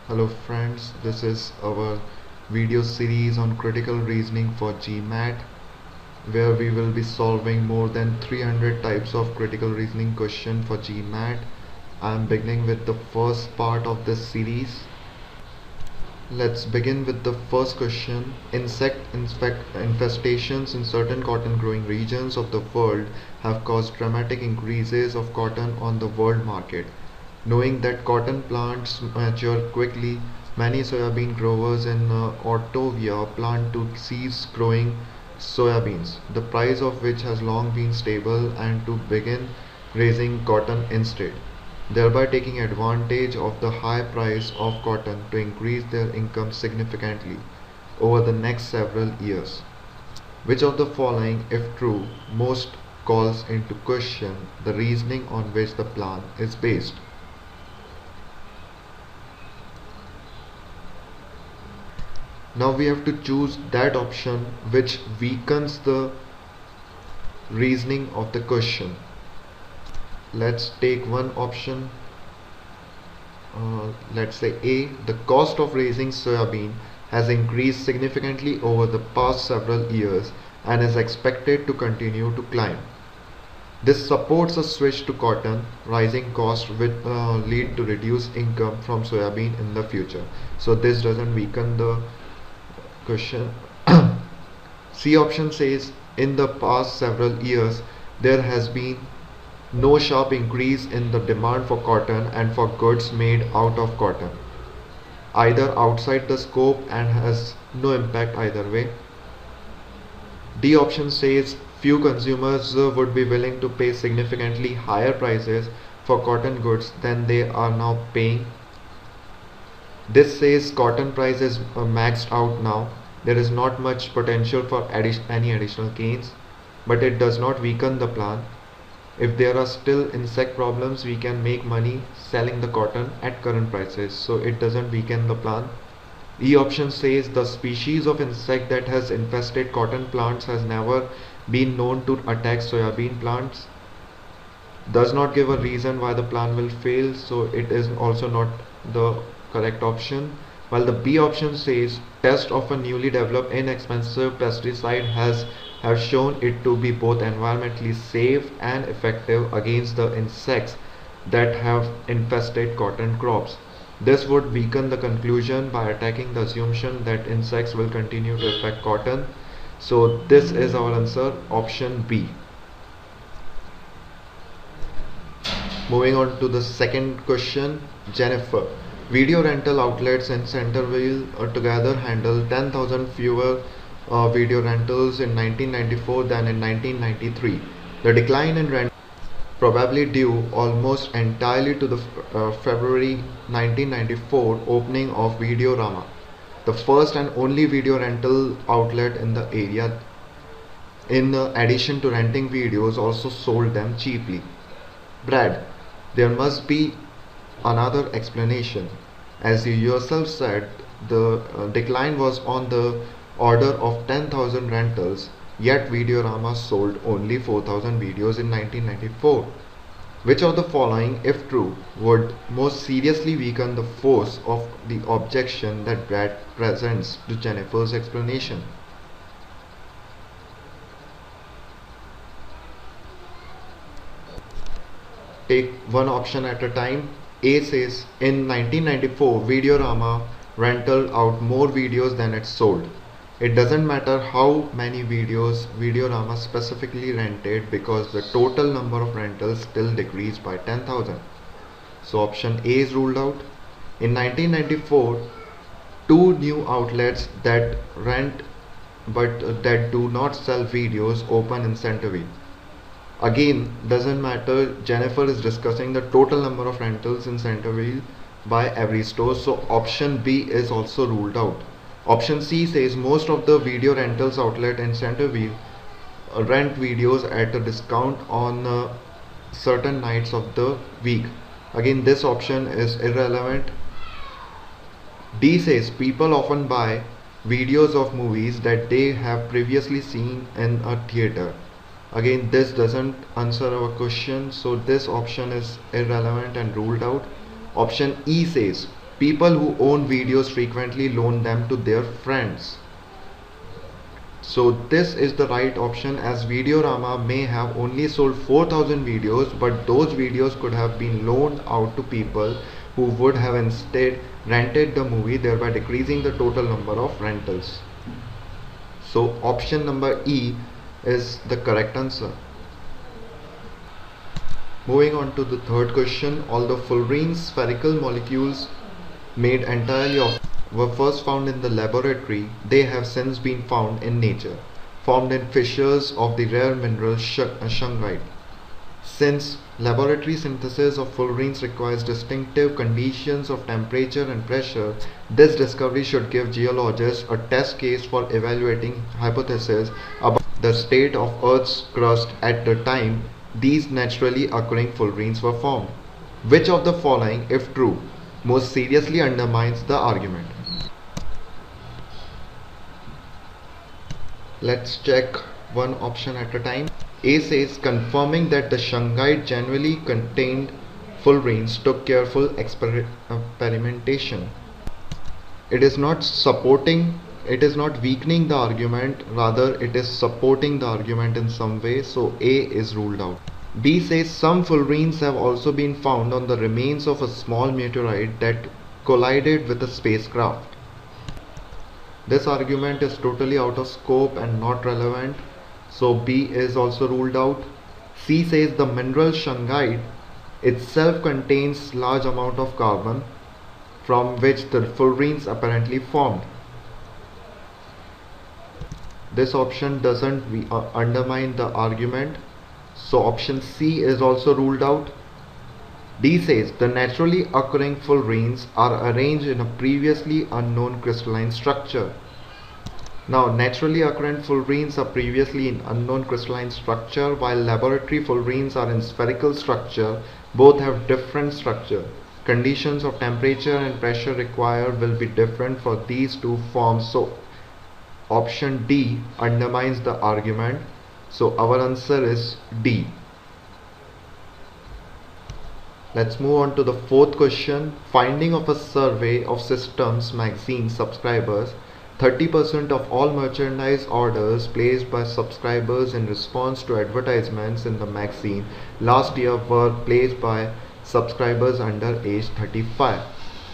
Hello friends, this is our video series on critical reasoning for GMAT, where we will be solving more than 300 types of critical reasoning question for GMAT. I am beginning with the first part of this series. Let's begin with the first question. Infestations in certain cotton growing regions of the world have caused dramatic increases of cotton on the world market. Knowing that cotton plants mature quickly, many soybean growers in Ortovia plan to cease growing soybeans, the price of which has long been stable, and to begin raising cotton instead, thereby taking advantage of the high price of cotton to increase their income significantly over the next several years. Which of the following, if true, most calls into question the reasoning on which the plan is based? Now we have to choose that option which weakens the reasoning of the question. Let's take one option. Let's say A. The cost of raising soybean has increased significantly over the past several years and is expected to continue to climb. This supports a switch to cotton. Rising costs will lead to reduced income from soybean in the future. So this doesn't weaken the question. C option says in the past several years there has been no sharp increase in the demand for cotton and for goods made out of cotton, either outside the scope, and has no impact either way. D option says few consumers would be willing to pay significantly higher prices for cotton goods than they are now paying. This says cotton price is maxed out now. There is not much potential for any additional gains, but it does not weaken the plan. If there are still insect problems, we can make money selling the cotton at current prices, so it doesn't weaken the plan. E option says the species of insect that has infested cotton plants has never been known to attack soybean plants. Does not give a reason why the plan will fail, so it is also not the correct option. While the B option says test of a newly developed inexpensive pesticide have shown it to be both environmentally safe and effective against the insects that have infested cotton crops. This would weaken the conclusion by attacking the assumption that insects will continue to affect cotton. So this is our answer, option B. Moving on to the second question. Jennifer. Video rental outlets in Centerville together handle 10,000 fewer video rentals in 1994 than in 1993. The decline in rent probably due almost entirely to the February 1994 opening of Videorama, the first and only video rental outlet in the area. In addition to renting videos, also sold them cheaply. Brad, there must be another explanation. As you yourself said, the decline was on the order of 10,000 rentals, yet Videorama sold only 4,000 videos in 1994. Which of the following, if true, would most seriously weaken the force of the objection that Brad presents to Jennifer's explanation? Take one option at a time. A says in 1994 Videorama rented out more videos than it sold. It doesn't matter how many videos Videorama specifically rented because the total number of rentals still decreased by 10,000. So option A is ruled out. In 1994, two new outlets that rent but that do not sell videos open in Centerville. Again, doesn't matter. Jennifer is discussing the total number of rentals in Centerville by every store, so option B is also ruled out. Option C says most of the video rentals outlet in Centerville rent videos at a discount on certain nights of the week. Again, this option is irrelevant. D says people often buy videos of movies that they have previously seen in a theater. Again, this doesn't answer our question, so this option is irrelevant and ruled out. Option E says People who own videos frequently loan them to their friends. So this is the right option, as Videorama may have only sold 4,000 videos, but those videos could have been loaned out to people who would have instead rented the movie, thereby decreasing the total number of rentals. So option number E is the correct answer. Moving on to the third question, although fullerene spherical molecules made entirely of were first found in the laboratory, they have since been found in nature, formed in fissures of the rare mineral shungite. Since laboratory synthesis of fullerenes requires distinctive conditions of temperature and pressure, this discovery should give geologists a test case for evaluating hypotheses about the state of Earth's crust at the time these naturally occurring fullerenes were formed. Which of the following, if true, most seriously undermines the argument? Let's check one option at a time. A says confirming that the shungite generally contained fullerenes took careful experimentation. It is not weakening the argument, rather it is supporting the argument in some way, so A is ruled out. B says some fullerenes have also been found on the remains of a small meteorite that collided with a spacecraft. This argument is totally out of scope and not relevant, so B is also ruled out. C says the mineral shungite itself contains large amount of carbon from which the fullerenes apparently formed. This option doesn't undermine the argument, so option C is also ruled out. D says the naturally occurring fullerenes are arranged in a previously unknown crystalline structure. Now, naturally occurrent fullerenes are previously in unknown crystalline structure, while laboratory fullerenes are in spherical structure. Both have different structure. Conditions of temperature and pressure required will be different for these two forms, so option D undermines the argument. So our answer is D. Let's move on to the fourth question. Finding of a survey of Systems magazine subscribers, 30% of all merchandise orders placed by subscribers in response to advertisements in the magazine last year were placed by subscribers under age 35.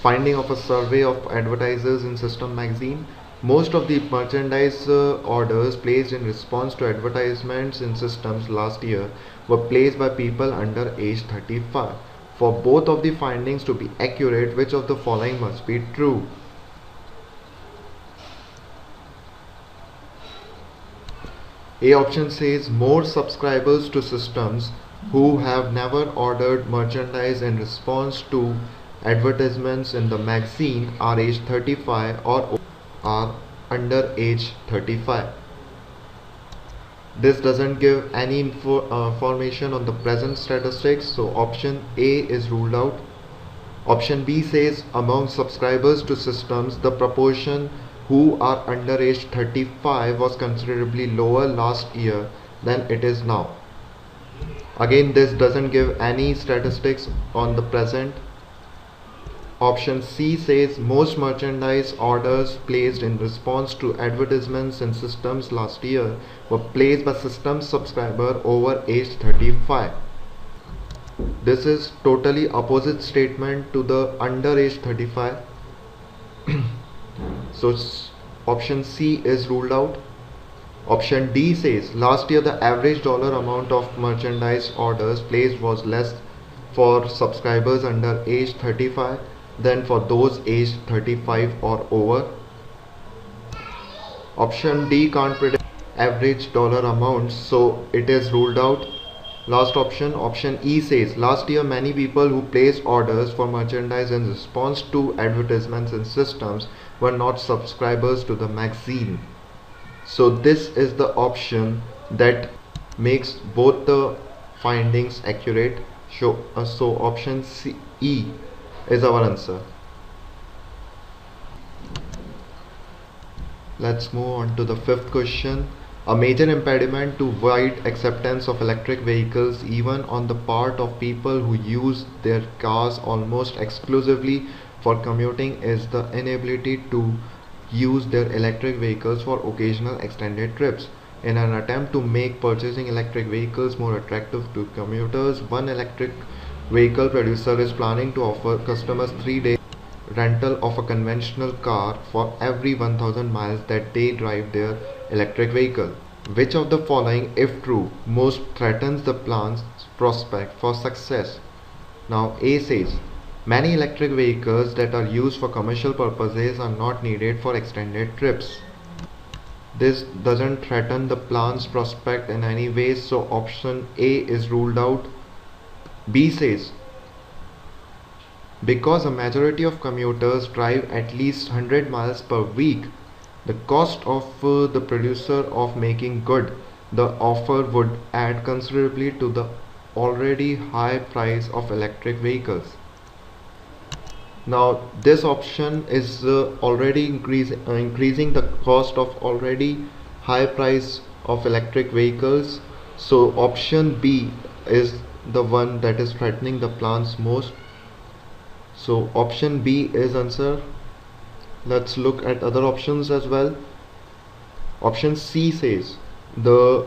Finding of a survey of advertisers in System magazine. Most of the merchandise orders placed in response to advertisements in Systems last year were placed by people under age 35. For both of the findings to be accurate, which of the following must be true? A option says more subscribers to Systems who have never ordered merchandise in response to advertisements in the magazine are age 35 or are under age 35. This doesn't give any information on the present statistics, so option A is ruled out. Option B says among subscribers to Systems, the proportion who are under age 35 was considerably lower last year than it is now. Again, this doesn't give any statistics on the present. Option C says most merchandise orders placed in response to advertisements in Systems last year were placed by Systems subscriber over age 35. This is totally opposite statement to the under age 35. So option C is ruled out. Option D says last year the average dollar amount of merchandise orders placed was less for subscribers under age 35 than for those aged 35 or over. Option D can't predict average dollar amounts, so it is ruled out. Last option, option E says last year many people who placed orders for merchandise in response to advertisements in Systems were not subscribers to the magazine. So this is the option that makes both the findings accurate. So option E is our answer. Let's move on to the fifth question. A major impediment to wide acceptance of electric vehicles, even on the part of people who use their cars almost exclusively for commuting is the inability to use their electric vehicles for occasional extended trips. In an attempt to make purchasing electric vehicles more attractive to commuters, one electric vehicle producer is planning to offer customers 3 days rental of a conventional car for every 1000 miles that they drive their electric vehicle. Which of the following, if true, most threatens the plan's prospect for success? Now, A says many electric vehicles that are used for commercial purposes are not needed for extended trips. This doesn't threaten the plan's prospect in any way, so option A is ruled out. B says because a majority of commuters drive at least 100 miles per week, the cost of the producer of making good the offer would add considerably to the already high price of electric vehicles. Now this option is already increasing the cost of already high price of electric vehicles, so option B is the one that is threatening the plans most. So option B is answer. Let's look at other options as well. Option C says the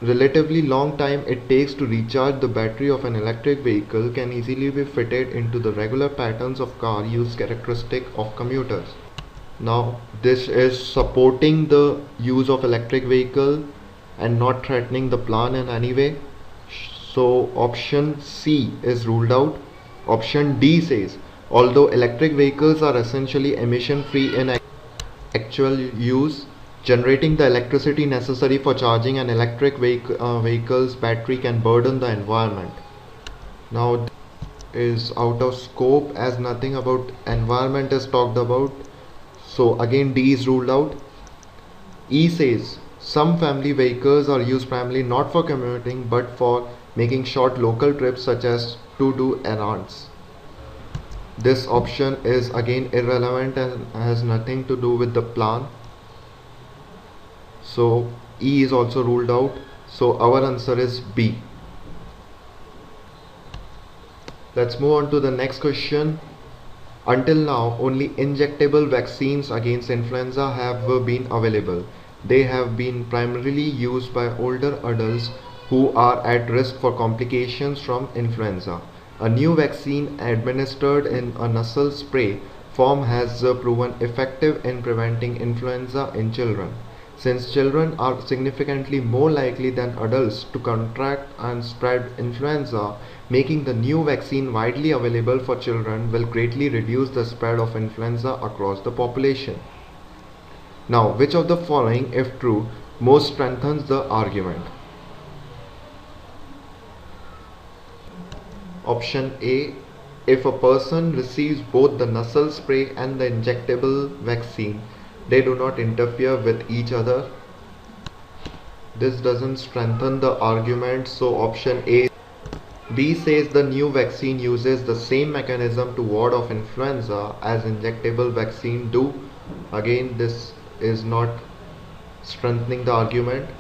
relatively long time it takes to recharge the battery of an electric vehicle can easily be fitted into the regular patterns of car use characteristic of commuters. Now this is supporting the use of electric vehicle and not threatening the plan in any way. So option C is ruled out. Option D says although electric vehicles are essentially emission free in actual use, generating the electricity necessary for charging an electric vehicle's battery can burden the environment. Now is out of scope as nothing about environment is talked about, so again D is ruled out. E says some family vehicles are used primarily not for commuting but for making short local trips such as to do errands. This option is again irrelevant and has nothing to do with the plan, so E is also ruled out, so our answer is B. Let's move on to the next question. Until now only injectable vaccines against influenza have been available. They have been primarily used by older adults who are at risk for complications from influenza. A new vaccine administered in a nasal spray form has proven effective in preventing influenza in children. Since children are significantly more likely than adults to contract and spread influenza, making the new vaccine widely available for children will greatly reduce the spread of influenza across the population. Now, which of the following, if true, most strengthens the argument? Option A, if a person receives both the nasal spray and the injectable vaccine, they do not interfere with each other. This doesn't strengthen the argument, so option A. B says the new vaccine uses the same mechanism to ward off influenza as injectable vaccine do. Again, this is not strengthening the argument.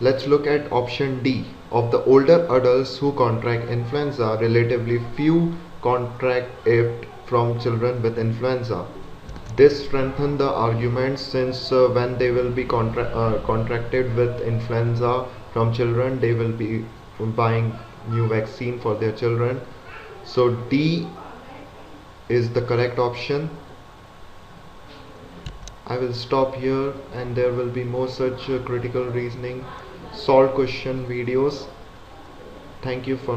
Let's look at option D. Of the older adults who contract influenza, relatively few contract it from children with influenza. This strengthens the argument since when they will be contracted with influenza from children, they will be buying new vaccine for their children. So D is the correct option. I will stop here and there will be more such critical reasoning solved question videos. Thank you for